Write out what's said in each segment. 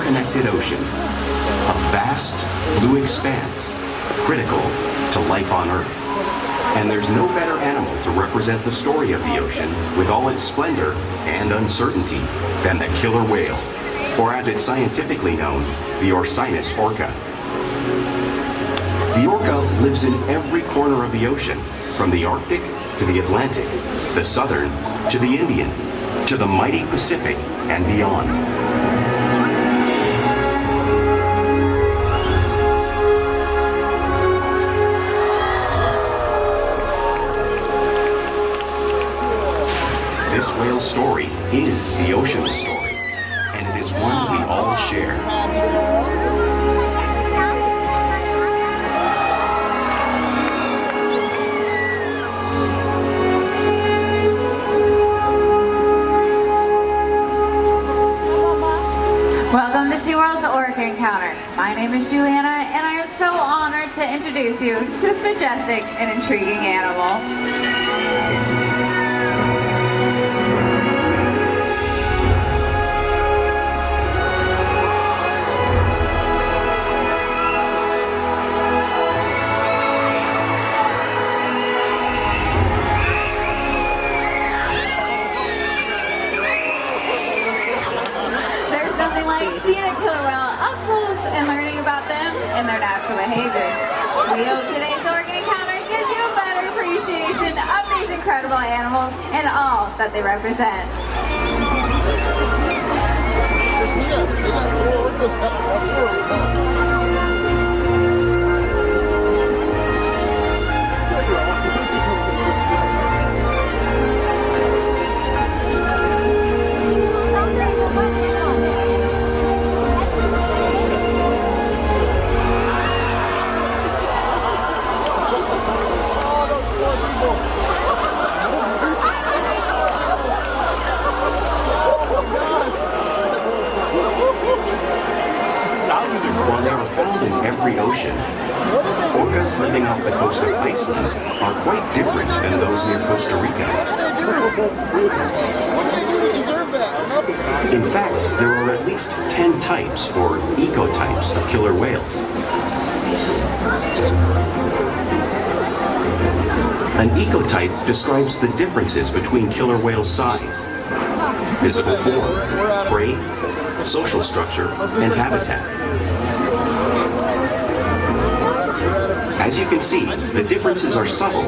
interconnected ocean, a vast blue expanse critical to life on Earth. And there's no better animal to represent the story of the ocean with all its splendor and uncertainty than the killer whale, or as it's scientifically known, the Orcinus orca. The orca lives in every corner of the ocean, from the Arctic to the Atlantic, the Southern to the Indian, to the mighty Pacific and beyond. This whale's story is the ocean's story, and it is one we all share. Welcome to SeaWorld's Orca Encounter. My name is Juliana, and I am so honored to introduce you to this majestic and intriguing animal. Seeing a killer whale up close and learning about them and their natural behaviors. We hope today's Orca Encounter gives you a better appreciation of these incredible animals and all that they represent. While they are found in every ocean, orcas living off the coast of Iceland are quite different than those near Costa Rica. In fact, there are at least 10 types, or ecotypes, of killer whales. An ecotype describes the differences between killer whales' size, physical form, prey, social structure, and habitat. As you can see, the differences are subtle,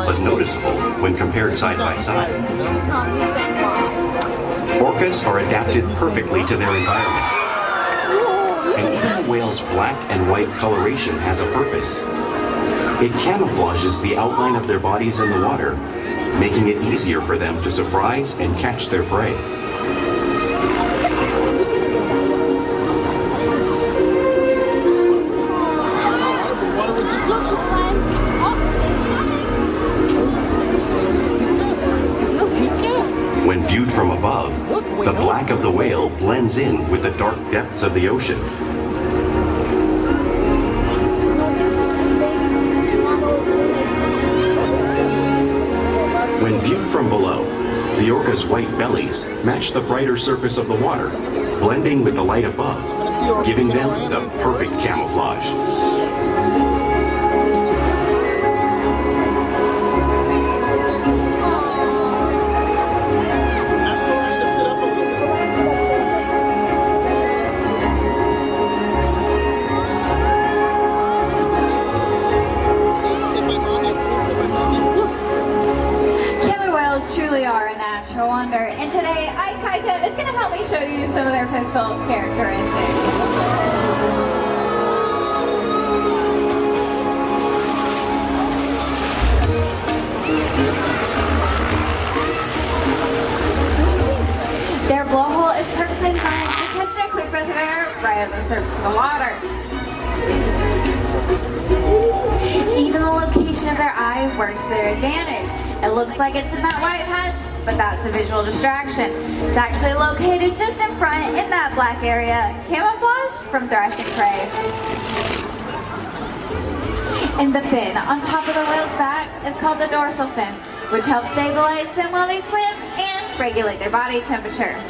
but noticeable when compared side by side. Orcas are adapted perfectly to their environments. And even the whale's black and white coloration has a purpose. It camouflages the outline of their bodies in the water, making it easier for them to surprise and catch their prey. When viewed from above, the black of the whale blends in with the dark depths of the ocean. When viewed from below, the orca's white bellies match the brighter surface of the water, blending with the light above, giving them the perfect camouflage. Truly are a natural wonder, and today Ikaika is going to help me show you some of their physical characteristics. Their blowhole is perfectly designed to catch in a quick breath of air right at the surface of the water. Even the location of their eye works to their advantage. It looks like it's in that white patch, but that's a visual distraction. It's actually located just in front in that black area, camouflaged from thrashing prey. And the fin on top of the whale's back is called the dorsal fin, which helps stabilize them while they swim and regulate their body temperature.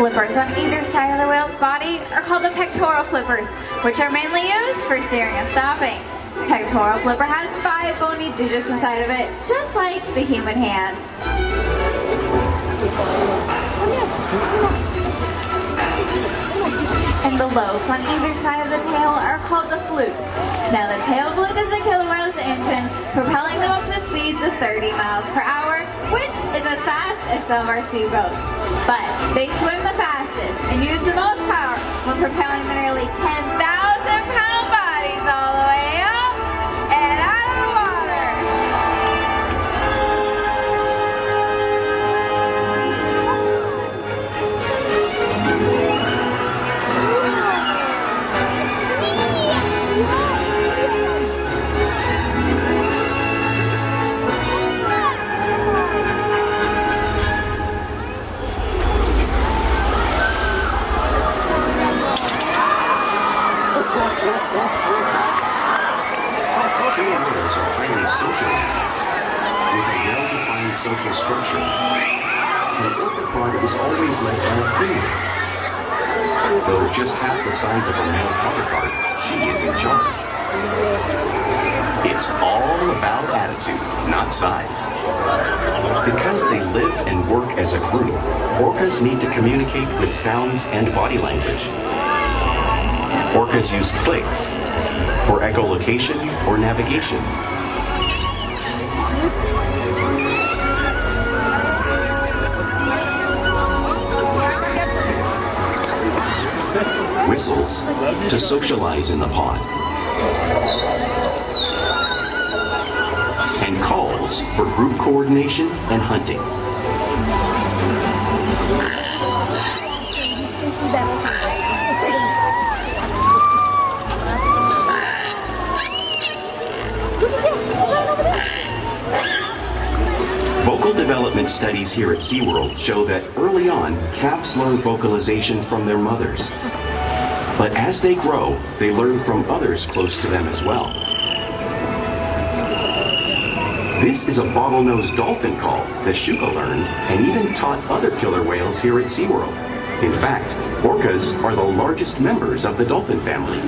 Flippers on either side of the whale's body are called the pectoral flippers, which are mainly used for steering and stopping. Pectoral flipper has 5 bony digits inside of it, just like the human hand. And the lobes on either side of the tail are called the flukes. Now the tail fluke is the killer whale's engine, propelling them up to speeds of 30 miles per hour, which is as fast as some of our speedboats. But they swim the fastest and use the most power when propelling the nearly 10,000-pound bodies all the way up and out of the water. Whales are highly social animals with a well-defined social structure. The orca pod is always led by a female. Though just half the size of a male counterpart, she is in charge. It's all about attitude, not size. Because they live and work as a group, orcas need to communicate with sounds and body language. Orcas use clicks for echolocation or navigation. Whistles to socialize in the pod. And calls for group coordination and hunting. Vocal development studies here at SeaWorld show that early on, calves learn vocalization from their mothers. But as they grow, they learn from others close to them as well. This is a bottlenose dolphin call that Shouka learned and even taught other killer whales here at SeaWorld. In fact, orcas are the largest members of the dolphin family.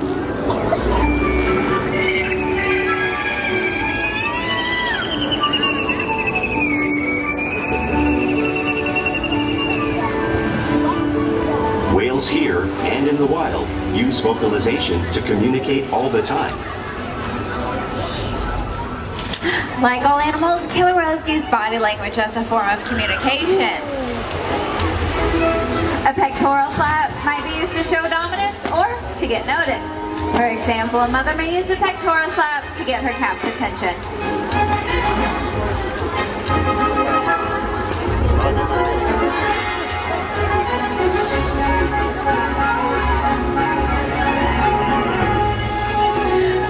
Whales here and in the wild use vocalization to communicate all the time. Like all animals, killer whales use body language as a form of communication. A pectoral slap might be used to show dominance or to get noticed. For example, a mother may use a pectoral slap to get her calf's attention.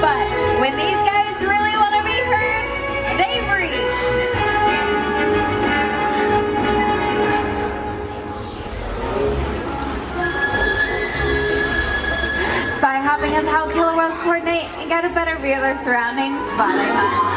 But when these guys really want to be heard, they breach. Spy hopping is how killer whales coordinate and get a better view of their surroundings while they hunt.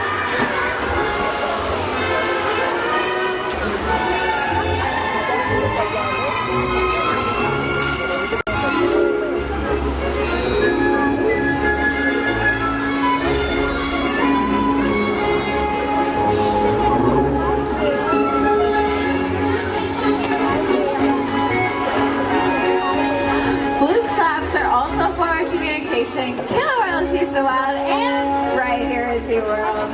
Killer whales use the wild and right here at SeaWorld.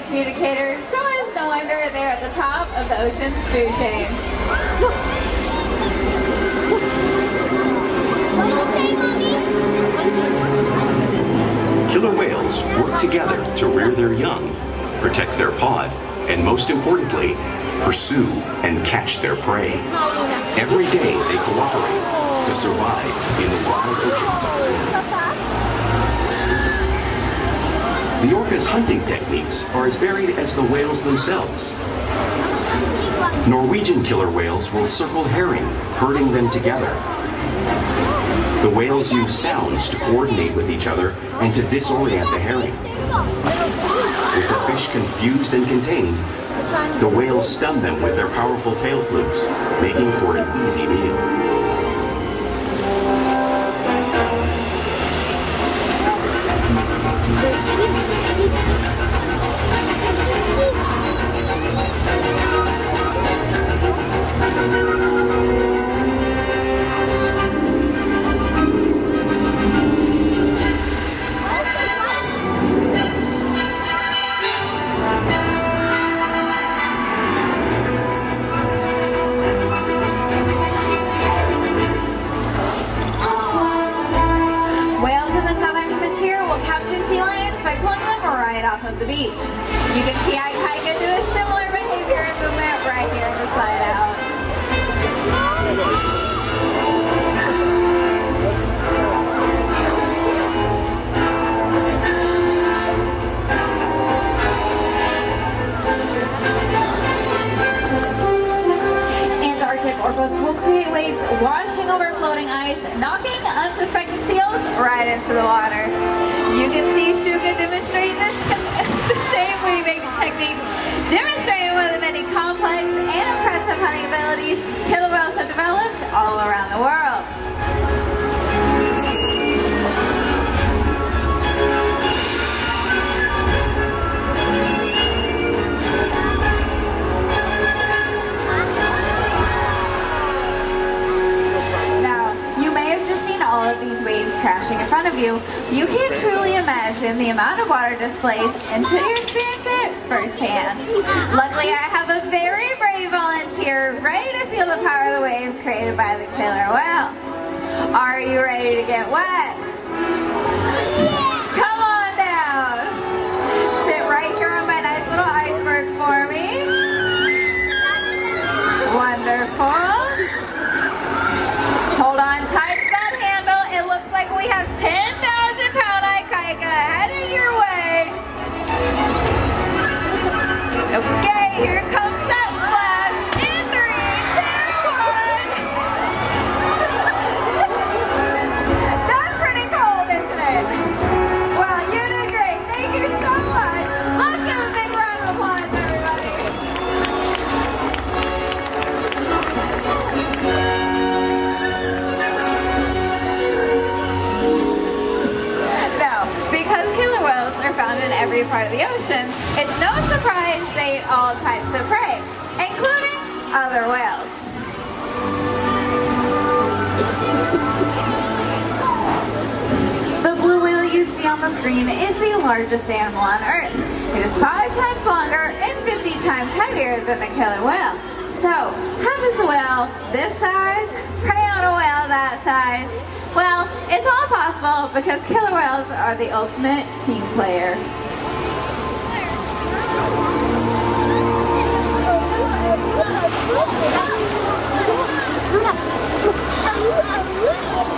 Communicators, so it's no wonder they're at the top of the ocean's food chain. Killer whales work together to rear their young, protect their pod, and most importantly, pursue and catch their prey. Every day they cooperate to survive in the wild oceans of the world. The orca's hunting techniques are as varied as the whales themselves. Norwegian killer whales will circle herring, herding them together. The whales use sounds to coordinate with each other and to disorient the herring. With the fish confused and contained, the whales stun them with their powerful tail flukes, making for an easy meal. Off of the beach. You can see Ikaika do a similar behavior and movement right here in the slide out. Antarctic orcas will create waves washing over floating ice, knocking unsuspecting seals right into the water. You can see Shouka demonstrating this the same weaving technique, demonstrating one of the many complex and impressive hunting abilities killer whales have developed all around the world. All of these waves crashing in front of you, you can't truly imagine the amount of water displaced until you experience it firsthand. Luckily, I have a very brave volunteer ready to feel the power of the wave created by the killer whale. Are you ready to get wet? Come on down. Sit right here on my nice little iceberg for me. Wonderful. Hold on tight. It looks like we have 10,000-pound Ikaika headed your way. Okay, here comes that splash in 3, 2, 1. That's pretty cold, isn't it? Well, you did great. Thank you so much. Let's give a big round of applause, everybody. Found in every part of the ocean, it's no surprise they eat all types of prey, including other whales. The blue whale you see on the screen is the largest animal on Earth. It is 5 times longer and 50 times heavier than the killer whale. So, how does a whale this size prey on a whale that size? Well, it's all possible because killer whales are the ultimate team player.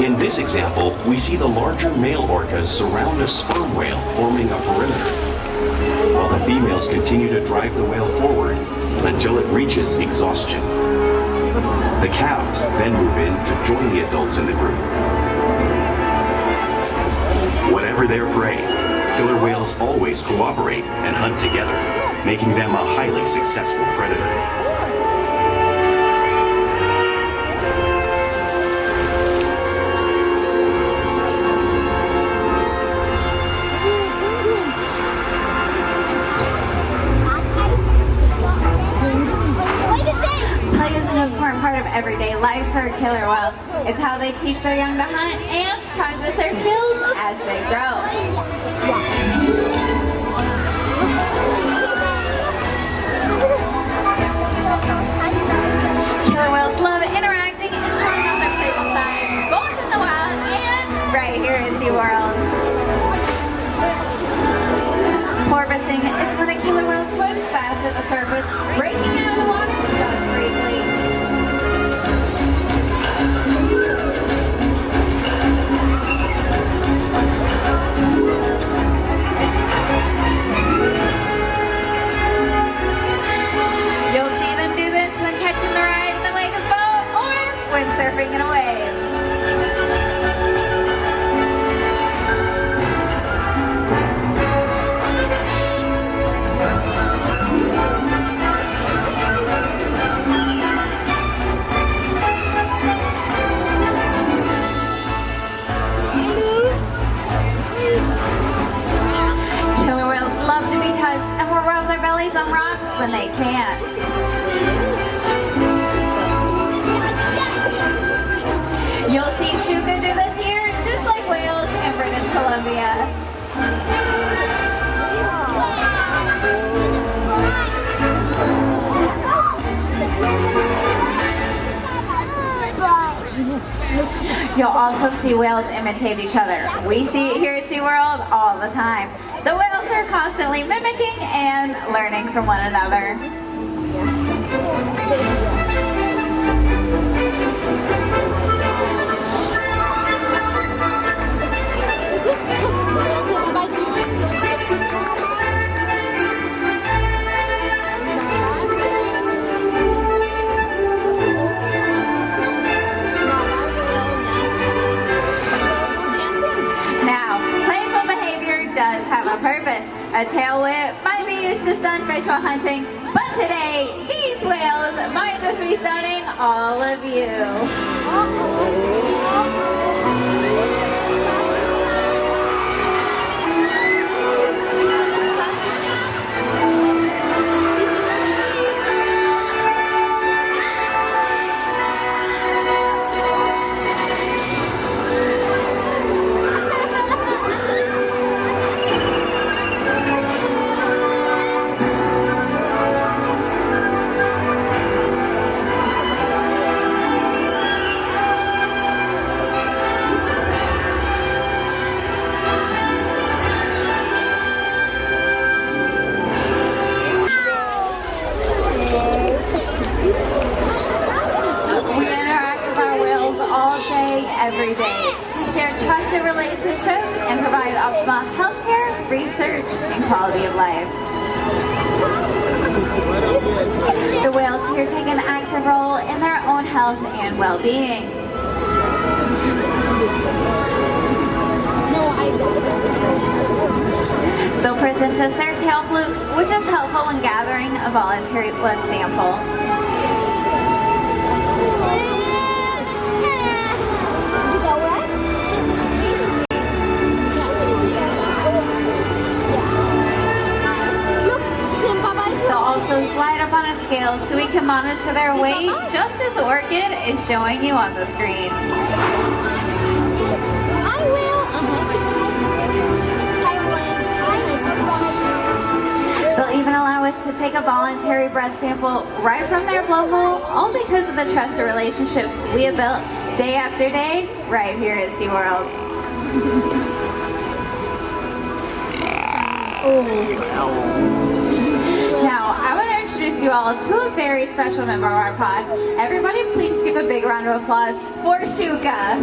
In this example, we see the larger male orcas surround a sperm whale, forming a perimeter, while the females continue to drive the whale forward until it reaches exhaustion. The calves then move in to join the adults in the group. Whatever their prey, killer whales always cooperate and hunt together, making them a highly successful predator. Important part of everyday life for a killer whale. It's how they teach their young to hunt and practice their skills as they grow. Killer whales love interacting and showing off their playful side, both in the wild and right here at SeaWorld. Porpoising is when a killer whale swims fast at the surface, breaking out of the water just briefly. surfing in a wave. Killer whales love to be touched and will rub their bellies on rocks when they can. You'll see Shouka do this here, just like whales in British Columbia. You'll also see whales imitate each other. We see it here at SeaWorld all the time. The whales are constantly mimicking and learning from one another. Does have a purpose. A tail whip might be used to stun fish while hunting, but today these whales might just be stunning all of you. Every day to share trusted relationships and provide optimal healthcare, research, and quality of life. The whales here take an active role in their own health and well-being. They'll present us their tail flukes, which is helpful when gathering a voluntary blood sample. They'll also slide up on a scale so we can monitor their weight, just as Orchid is showing you on the screen. I will. They'll even allow us to take a voluntary breath sample right from their blowhole, all because of the trusted relationships we have built day after day right here at SeaWorld. Now, I want to introduce you all to a very special member of our pod. Everybody, please give a big round of applause for Shouka.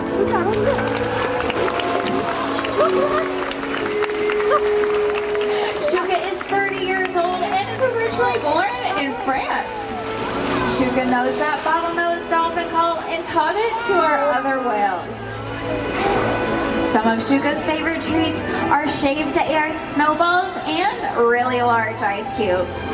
Shouka is 30 years old and is originally born in France. Shouka knows that bottlenose dolphin call and taught it to our other whales. Some of Shouka's favorite treats are shaved ice snowballs and really large ice cubes.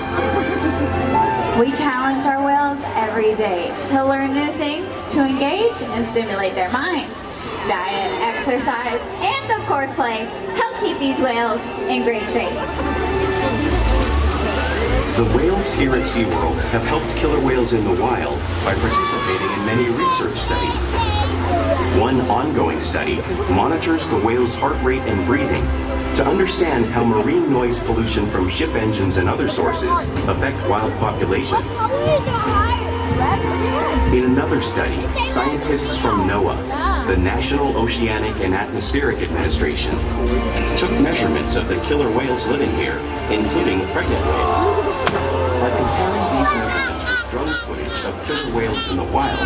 We challenge our whales every day to learn new things, to engage and stimulate their minds. Diet, exercise, and of course play help keep these whales in great shape. The whales here at SeaWorld have helped killer whales in the wild by participating in many research studies. One ongoing study monitors the whale's heart rate and breathing to understand how marine noise pollution from ship engines and other sources affect wild populations. In another study, scientists from NOAA, the National Oceanic and Atmospheric Administration, took measurements of the killer whales living here, including pregnant whales. By comparing these measurements with drone footage of killer whales in the wild,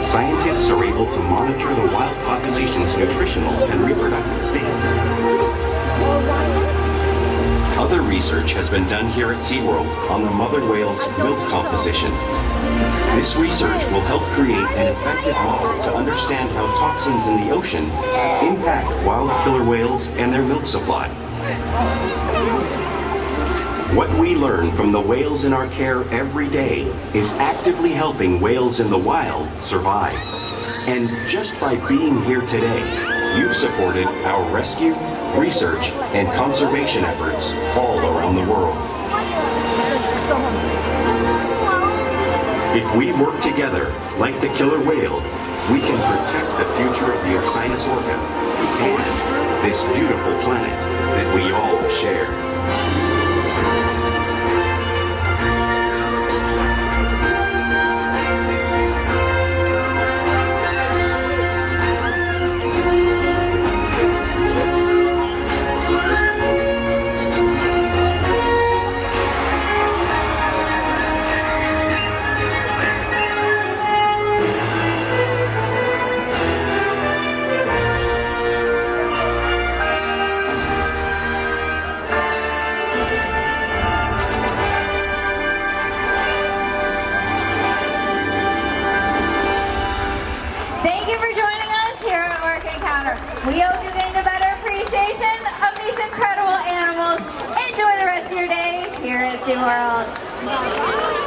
scientists are able to monitor the wild population's nutritional and reproductive states. Other research has been done here at SeaWorld on the mother whale's milk composition. This research will help create an effective model to understand how toxins in the ocean impact wild killer whales and their milk supply. What we learn from the whales in our care every day is actively helping whales in the wild survive. And just by being here today, you've supported our rescue, research, and conservation efforts all around the world. If we work together, like the killer whale, we can protect the future of the Orcas orca and this beautiful planet that we all share. We hope you gained a better appreciation of these incredible animals. Enjoy the rest of your day here at SeaWorld.